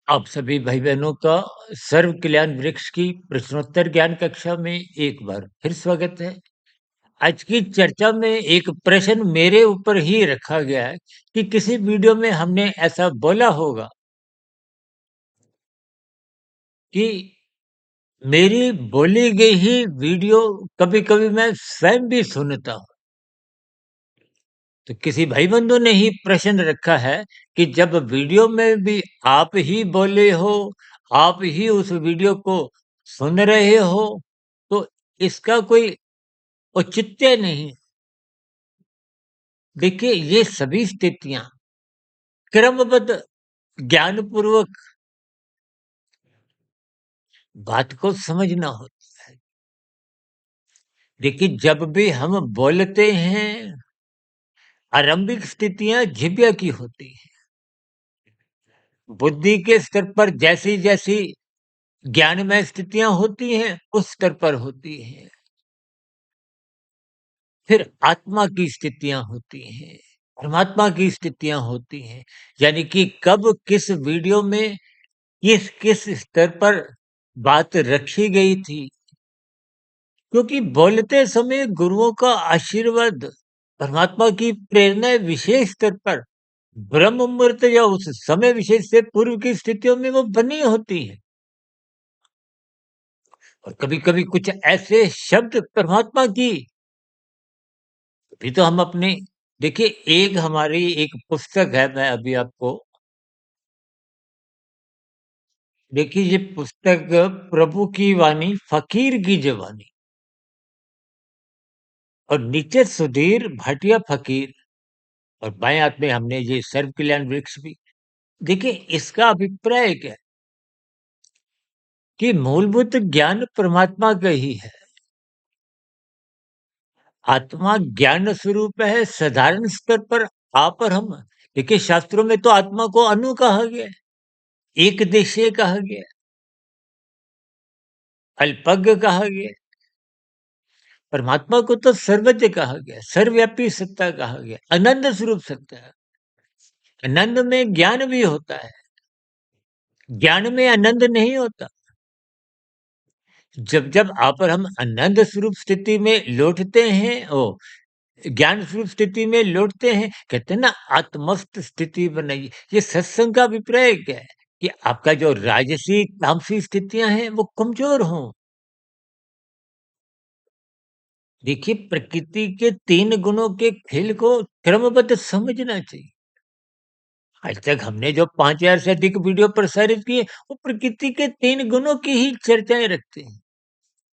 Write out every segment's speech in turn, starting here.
आप सभी भाई-बहनों का सर्व कल्याण वृक्ष की प्रश्नोत्तर ज्ञान कक्षा में एक बार फिर स्वागत है। आज की चर्चा में एक प्रश्न मेरे ऊपर ही रखा गया है कि किसी वीडियो में हमने ऐसा बोला होगा कि मेरी बोली गई ही वीडियो कभी-कभी मैं स्वयं भी सुनता हूँ। तो किसी भाई-बंधु ने ही प्रश्न रखा है कि जब वीडियो में भी आप ही बोले हो, आप ही उस वीडियो को सुन रहे हो, तो इसका कोई औचित्य नहीं। देखिए, ये सभी स्थितियाँ क्रमबद्ध ज्ञानपूर्वक बात को समझना होता है। देखिए, जब भी हम बोलते हैं, आरंभिक स्थितियाँ जिज्ञा की होती हैं। बुद्धि के स्तर पर जैसी-जैसी ज्ञानमय स्थितियाँ होती हैं, उस स्तर पर होती हैं। फिर आत्मा की स्थितियाँ होती हैं, परमात्मा की स्थितियाँ होती हैं। यानी कि कब किस वीडियो में किस स्तर पर बात रखी गई थी। क्योंकि बोलते समय गुरुओं का आशीर्वाद, परमात्मा की प्रेरणा विशेष स्तर पर ब्रह्म मुहूर्त या उस समय विशेष से पूर्व की स्थितियों में वो बनी होती है। और कभी-कभी कुछ ऐसे शब्द परमात्मा की भी तो हम अपने देखिए एक हमारी एक पुस्तक है, मैं अभी आपको देखिए ये पुस्तक प्रभु की वाणी फकीर की ज़बानी और नीचे सुधीर भाटिया फकीर और बाएं हाथ में हमने ये सर्व कल्याण वृक्ष भी। देखिए इसका अभिप्राय क्या है कि मूलभूत ज्ञान परमात्मा का ही है। आत्मा ज्ञान स्वरूप है। साधारण स्तर पर आप और हम देखिए शास्त्रों में तो आत्मा को अनु कहा गया है, एक देशीय कहा गया है, अल्पज्ञ कहा गया है। परमात्मा को तो सर्वज्ञ कहा गया, सर्वव्यापी सत्ता कहा गया, अनंत स्वरूप सत्ता है। आनंद में ज्ञान भी होता है, ज्ञान में आनंद नहीं होता। जब-जब आप और हम आनंद स्वरूप स्थिति में लौटते हैं ज्ञान स्वरूप स्थिति में लौटते हैं, कहते हैं ना आत्मस्थ स्थिति बनाइए। ये सत्संग का अभिप्राय क्या है कि आपका जो राजसी, तामसी स्थितियाँ हैं वो कमज़ोर हों। देखिए प्रकृति के 3 गुणों के खेल को क्रमबद्ध समझना चाहिए। आज तक हमने जो 5000 से अधिक वीडियो प्रसारित किए, वो प्रकृति के 3 गुणों की ही चर्चाएँ रखते हैं।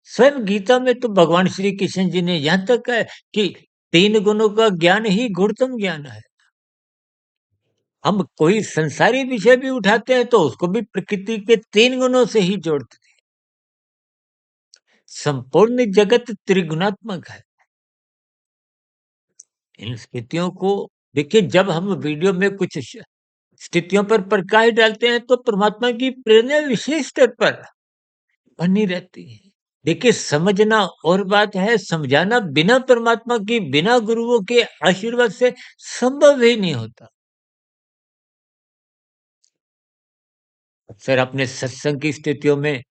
स्वयं गीता में तो भगवान श्री कृष्ण जी ने यहाँ तक कहा है कि 3 गुणों का ज्ञान ही गुणतम ज्ञान है। हम कोई संसारी विषय भी उठाते हैं तो उसको भी प्रकृति के 3 गुणों से ही जोड़ते हैं। संपूर्ण जगत त्रिगुणात्मक है। इन स्थितियों को देखिए जब हम वीडियो में कुछ स्थितियों पर प्रकाश डालते हैं तो परमात्मा की प्रेरणा विशेष स्तर पर बनी रहती है। देखिए समझना और बात है, समझाना बिना परमात्मा की, बिना गुरुओं के आशीर्वाद से संभव ही नहीं होता। अक्सर आपने सत्संग की स्थितियों में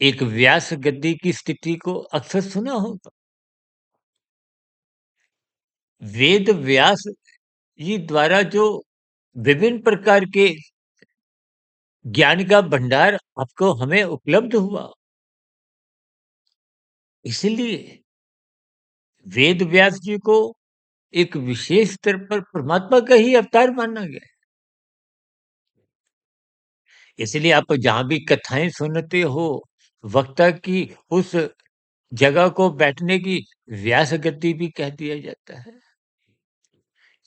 एक व्यास गद्दी की स्थिति को अक्सर सुना होगा। वेद व्यास जी द्वारा जो विभिन्न प्रकार के ज्ञान का भंडार आपको हमें उपलब्ध हुआ। इसलिए वेद व्यास जी को एक विशेष स्तर पर परमात्मा का ही अवतार माना गया है। इसलिए आप जहाँ भी कथाएँ सुनते हो, वक्ता की उस जगह को बैठने की व्यास गद्दी भी कह दिया जाता है।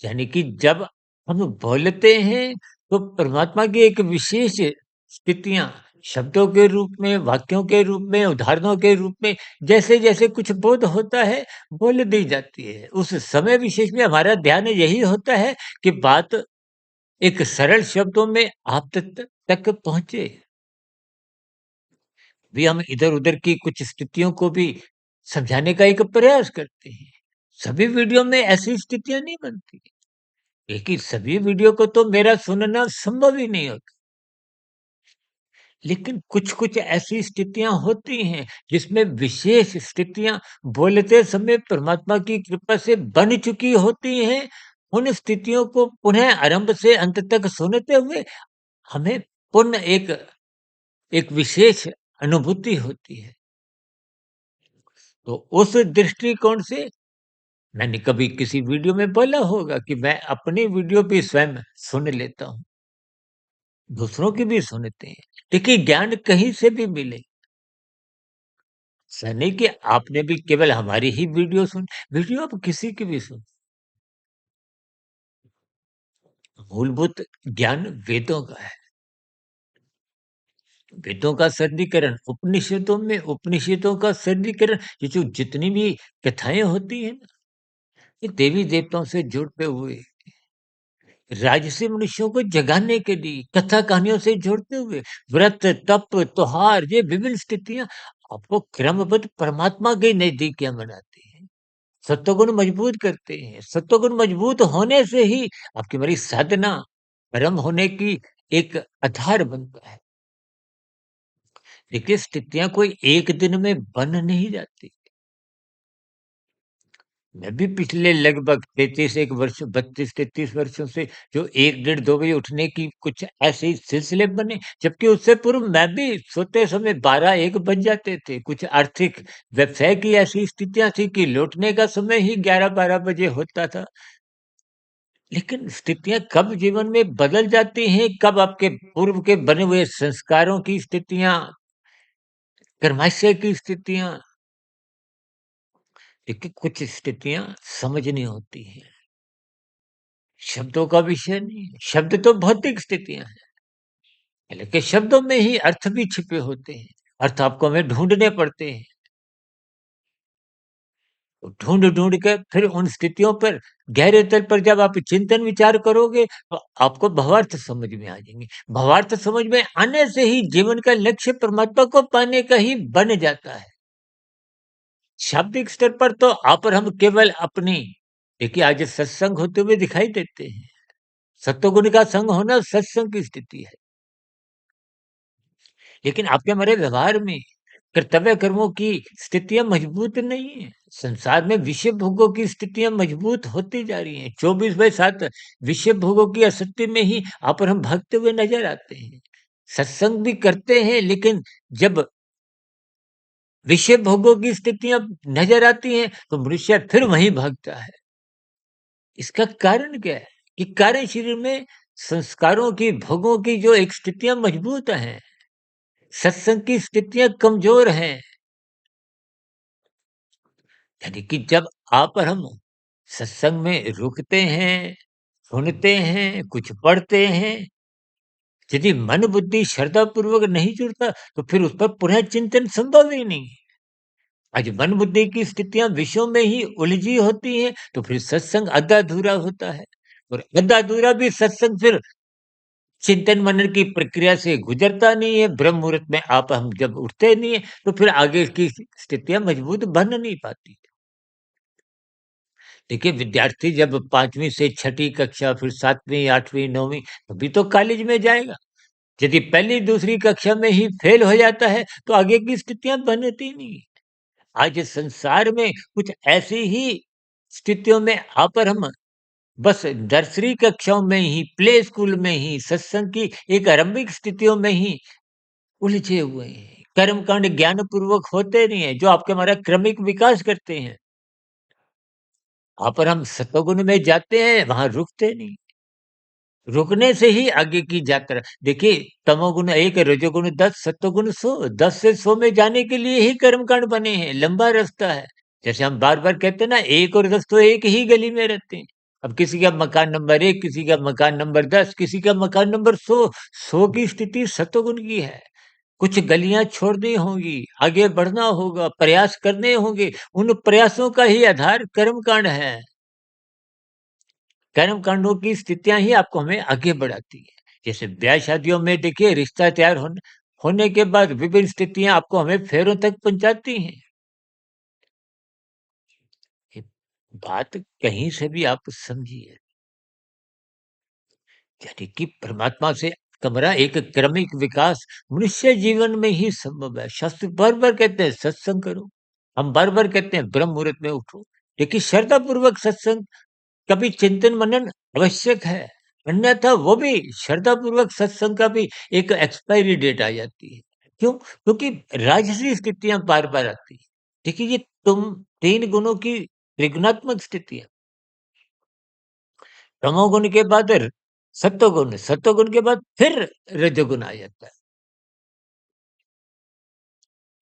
यानी कि जब हम बोलते हैं, तो परमात्मा की एक विशेष स्थितियाँ शब्दों के रूप में, वाक्यों के रूप में, उदाहरणों के रूप में जैसे-जैसे कुछ बोध होता है, बोल दी जाती है। उस समय विशेष में हमारा ध्यान यही होता है कि बात एक सरल शब्दों में आप तक पहुँचे। भी हम इधर-उधर की कुछ स्थितियों को भी समझाने का एक प्रयास करते हैं। सभी वीडियो में ऐसी स्थितियाँ नहीं बनती। देखिए, सभी वीडियो को तो मेरा सुनना संभव ही नहीं होता। लेकिन कुछ-कुछ ऐसी स्थितियाँ होती हैं, जिसमें विशेष स्थितियाँ बोलते समय परमात्मा की कृपा से बन चुकी होती हैं। उन स्थितियों को पुनः आरंभ से अंत तक सुनते हुए हमें पुनः एक एक विशेष अनुभूति होती है। तो उस दृष्टिकोण से मैंने कभी किसी वीडियो में बोला होगा कि मैं अपनी वीडियो भी स्वयं सुन लेता हूँ, दूसरों की भी सुनते हैं। देखिए ज्ञान कहीं से भी मिले, ऐसा नहीं कि आपने भी केवल हमारी ही वीडियो आप किसी की भी सुन। मूलभूत ज्ञान वेदों का है। वेदों का सरलीकरण उपनिषदों का सरलीकरण, ये जो जितनी भी कथाएँ होती हैं ना, ये देवी-देवताओं से जुड़ते हुए राजसी मनुष्यों को जगाने के लिए कथा कहानियों से जोड़ते हुए व्रत, तप, त्योहार ये विभिन्न स्थितियाँ आपको क्रमबद्ध परमात्मा के नज़दीकियाँ बनाती हैं। सत्वगुण मजबूत करते हैं। सत्वगुण मजबूत होने से ही आपकी हमारी साधना परम होने की एक आधार बनता है। देखिए स्थितियाँ कोई एक दिन में बन नहीं जाती। मैं भी पिछले लगभग 33 एक वर्ष 32-33 वर्षों से जो 1 डेढ़ 2 बजे उठने की कुछ ऐसे ही सिलसिले बने, जबकि उससे पूर्व मैं भी सोते समय 12-1 बज जाते थे। कुछ आर्थिक व्यवसाय की ऐसी स्थितियाँ थी कि लौटने का समय ही 11-12 बजे होता था। लेकिन स्थितियाँ कब जीवन में बदल जाती हैं, कब आपके पूर्व के बने हुए संस्कारों की स्थितियाँ, कर्माशय की स्थितियाँ, देखिए कुछ स्थितियाँ समझनी होती हैं। शब्दों का विषय नहीं है। शब्द तो भौतिक स्थितियाँ हैं, लेकिन शब्दों में ही अर्थ भी छिपे होते हैं। अर्थ आपको हमें ढूँढने पड़ते हैं। तो ढूँढ-ढूँढ के फिर उन स्थितियों पर गहरे तल पर जब आप चिंतन विचार करोगे, तो आपको भावार्थ समझ में आ जाएँगे। भावार्थ समझ में आने से ही जीवन का लक्ष्य परमात्मा को पाने का ही बन जाता है। शाब्दिक स्तर पर तो आप और हम केवल अपनी देखिए आज सत्संग होते हुए दिखाई देते हैं। सत्वगुण का संग होना सत्संग की स्थिति है। लेकिन आपके हमारे व्यवहार में कर्तव्य कर्मों की स्थितियाँ मजबूत नहीं है। संसार में विषय भोगों की स्थितियाँ मजबूत होती जा रही हैं। 24/7 विषय भोगों की आसक्ति में ही आप और हम भागते हुए नज़र आते हैं। सत्संग भी करते हैं लेकिन जब विषय भोगों की स्थितियाँ नज़र आती हैं, तो मनुष्य फिर वहीं भागता है। इसका कारण क्या है? कि कार्य शरीर में संस्कारों की, भोगों की जो एक स्थितियाँ मजबूत हैं, सत्संग की स्थितियाँ कमज़ोर हैं। यानी कि जब आप और हम सत्संग में रुकते हैं, सुनते हैं, कुछ पढ़ते हैं, यदि मन बुद्धि श्रद्धा पूर्वक नहीं जुड़ता, तो फिर उस पर पुनः चिंतन संभव ही नहीं है। आज मन बुद्धि की स्थितियाँ विषयों में ही उलझी होती हैं, तो फिर सत्संग आधा-अधूरा होता है और आधा-अधूरा भी सत्संग फिर चिंतन मनन की प्रक्रिया से गुजरता नहीं है। ब्रह्म मुहूर्त में आप हम जब उठते नहीं है, तो फिर आगे की स्थितियाँ मजबूत बन नहीं पाती। देखिए विद्यार्थी जब 5वीं से छठी कक्षा फिर 7वीं, 8वीं, 9वीं तभी तो कॉलेज में जाएगा। यदि पहली दूसरी कक्षा में ही फेल हो जाता है, तो आगे की स्थितियाँ बनती नहीं। आज संसार में कुछ ऐसी ही स्थितियों में आप और हम बस नर्सरी कक्षाओं में ही, प्ले स्कूल में ही, सत्संग की एक आरंभिक स्थितियों में ही उलझे हुए हैं। कर्मकांड ज्ञानपूर्वक होते नहीं है, जो आपके हमारा क्रमिक विकास करते हैं। वहाँ पर हम सतोगुण में जाते हैं, वहाँ रुकते नहीं। रुकने से ही आगे की यात्रा देखिए तमोगुण 1 रजोगुण 10 सत्वगुण 100 10 से 100 में जाने के लिए ही कर्मकांड बने हैं, लंबा रास्ता है। जैसे हम बार-बार कहते हैं ना 1 और 10 तो एक ही गली में रहते हैं। अब किसी का मकान नंबर 1 किसी का मकान नंबर 10 किसी का मकान नंबर 100 100 की स्थिति सत्वगुण की है। कुछ गलियाँ छोड़नी होंगी, आगे बढ़ना होगा, प्रयास करने होंगे, उन प्रयासों का ही आधार कर्मकांड है। कर्म कांडों की स्थितियाँ ही आपको हमें आगे बढ़ाती हैं। जैसे ब्याह-शादियों में देखिए रिश्ता तैयार होने के बाद विभिन्न स्थितियाँ आपको हमें फेरों तक पहुँचाती हैं। ये बात कहीं से भी आप समझिए, यानी कि परमात्मा से कमरा एक क्रमिक विकास मनुष्य जीवन में ही संभव है। शास्त्र बार-बार कहते हैं सत्संग करो। हम बार-बार कहते हैं ब्रह्म मुहूर्त में उठो। देखिए श्रद्धापूर्वक सत्संग कभी चिंतन मनन आवश्यक है। अन्यथा वो भी श्रद्धापूर्वक सत्संग का भी एक एक्सपायरी डेट आ जाती है। क्यों? क्योंकि राजसी स्थितियाँ बार-बार आती हैं। देखिए ये तुम 3 गुणों की त्रिगुणात्मक स्थिति है। तमोगुण के बाद सत्वगुण, सत्वगुण के बाद फिर रजोगुण आ जाता है।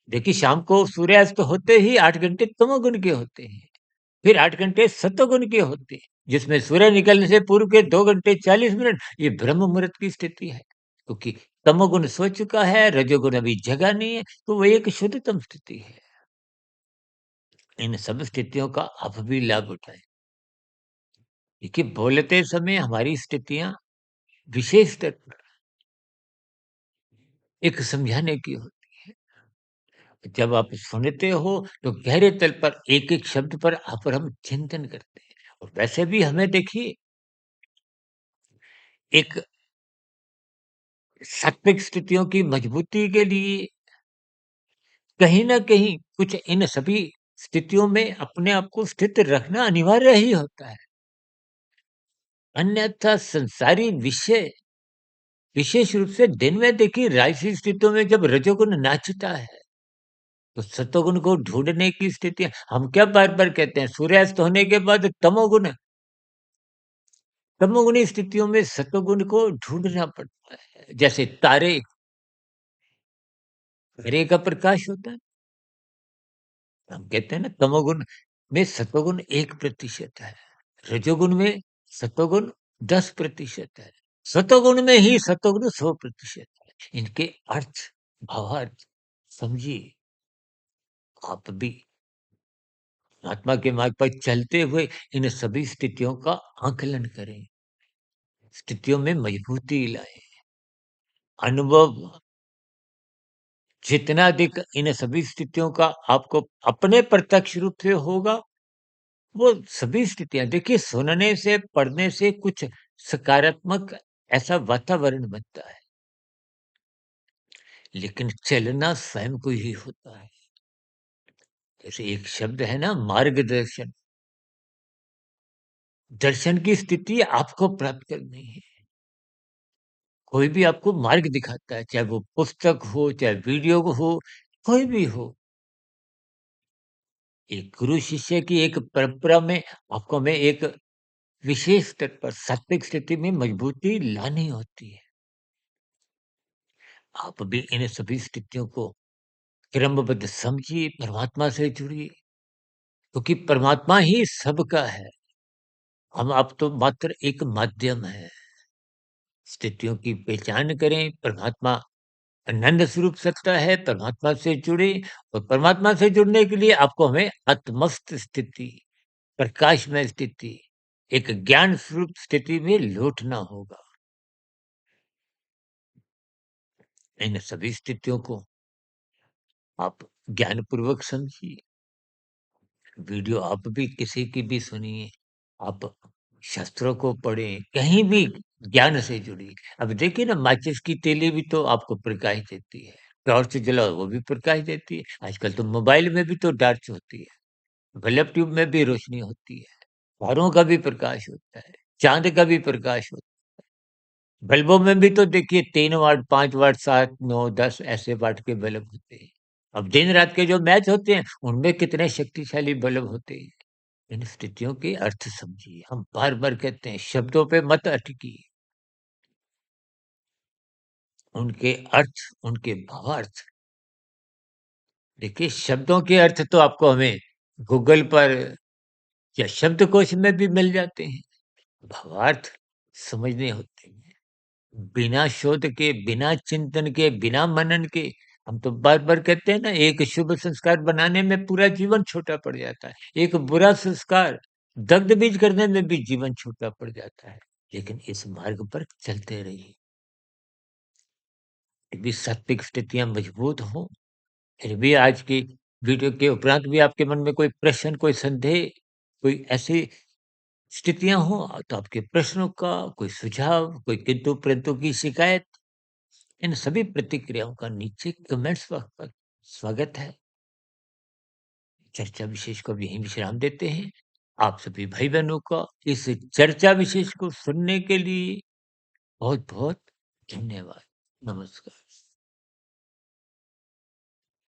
देखिए शाम को सूर्यास्त होते ही 8 घंटे तमोगुण के होते हैं, फिर 8 घंटे सत्वगुण के होते हैं, जिसमें सूर्य निकलने से पूर्व के 2 घंटे 40 मिनट ये ब्रह्म मुहूर्त की स्थिति है। क्योंकि तमोगुण सो चुका है, रजोगुण अभी जगा नहीं है, तो वो एक शुद्धतम स्थिति है। इन सब स्थितियों का आप भी लाभ उठाएँ। देखिए बोलते समय हमारी स्थितियाँ विशेष स्तर पर एक समझाने की होती है। जब आप सुनते हो तो गहरे तल पर एक-एक शब्द पर आप और हम चिंतन करते हैं। और वैसे भी हमें देखिए एक सात्विक स्थितियों की मजबूती के लिए कहीं न कहीं कुछ इन सभी स्थितियों में अपने आप को स्थित रखना अनिवार्य ही होता है। अन्यथा संसारी विषय विशेष रूप से दिन में देखिए राजसी स्थितियों में जब रजोगुण नाचता है, तो सतोगुण को ढूँढने की स्थिति हम क्या बार-बार कहते हैं सूर्यास्त होने के बाद तमोगुण तमोगुणी स्थितियों में सतोगुण को ढूँढना पड़ता है। जैसे तारे का प्रकाश होता है। हम कहते हैं ना तमोगुण में सतोगुण 1% है, रजोगुण में सतोगुण 10% है, सतोगुण में ही सतोगुण 100% है। इनके अर्थ, भावार्थ समझिए आप भी आत्मा के मार्ग पर चलते हुए इन सभी स्थितियों का आकलन करें, स्थितियों में मजबूती लाएँ, अनुभव जितना अधिक इन सभी स्थितियों का आपको अपने प्रत्यक्ष रूप से होगा, वो सभी स्थितियाँ देखिए सुनने से, पढ़ने से कुछ सकारात्मक ऐसा वातावरण बनता है, लेकिन चलना स्वयं को ही होता है। जैसे एक शब्द है ना मार्गदर्शन, दर्शन की स्थिति आपको प्राप्त करनी है। कोई भी आपको मार्ग दिखाता है, चाहे वो पुस्तक हो, चाहे वीडियो हो, कोई भी हो। एक गुरु शिष्य की एक परंपरा में आपको हमें एक विशेष स्तर पर सात्विक स्थिति में मजबूती लानी होती है। आप भी इन सभी स्थितियों को क्रमबद्ध समझिए, परमात्मा से जुड़िए, क्योंकि परमात्मा ही सबका है। हम आप तो मात्र एक माध्यम हैं। स्थितियों की पहचान करें, परमात्मा आनंद स्वरूप सत्ता है, परमात्मा से जुड़े और परमात्मा से जुड़ने के लिए आपको हमें आत्मस्थ स्थिति, प्रकाशमय स्थिति, एक ज्ञान स्वरूप स्थिति में लौटना होगा। इन सभी स्थितियों को आप ज्ञानपूर्वक समझिए। वीडियो आप भी किसी की भी सुनिए, आप शास्त्रों को पढ़ें, कहीं भी ज्ञान से जुड़िए। अब देखिए ना माचिस की तीली भी तो आपको प्रकाश देती है, टॉर्च जलाओ वो भी प्रकाश देती है। आजकल तो मोबाइल में भी तो टॉर्च होती है, बल्ब ट्यूब में भी रोशनी होती है, तारों का भी प्रकाश होता है, चाँद का भी प्रकाश होता है। बल्बों में भी तो देखिए 3 वाट, 5 वाट, 7, 9, 10 ऐसे वाट के बल्ब होते हैं। अब दिन-रात के जो मैच होते हैं, उनमें कितने शक्तिशाली बल्ब होते हैं। इन स्थितियों के अर्थ समझिए। हम बार-बार कहते हैं शब्दों पे मत अटकिए। उनके अर्थ, उनके भावार्थ देखिए शब्दों के अर्थ तो आपको हमें गूगल पर या शब्दकोश में भी मिल जाते हैं। भावार्थ समझने होते हैं। बिना शोध के, बिना चिंतन के, बिना मनन के हम तो बार-बार कहते हैं ना एक शुभ संस्कार बनाने में पूरा जीवन छोटा पड़ जाता है। एक बुरा संस्कार दग्ध बीज करने में भी जीवन छोटा पड़ जाता है। लेकिन इस मार्ग पर चलते रहिए। फिर भी सात्विक स्थितियाँ मजबूत हों, फिर भी आज की वीडियो के उपरांत भी आपके मन में कोई प्रश्न, कोई संदेह, कोई ऐसी स्थितियाँ हों तो आपके प्रश्नों का कोई सुझाव, कोई किंतु-परंतु की शिकायत इन सभी प्रतिक्रियाओं का नीचे कमेंट्स बॉक्स पर स्वागत है। चर्चा विशेष को अब यहीं विश्राम देते हैं। आप सभी भाई-बहनों का इस चर्चा विशेष को सुनने के लिए बहुत-बहुत धन्यवाद। नमस्कार।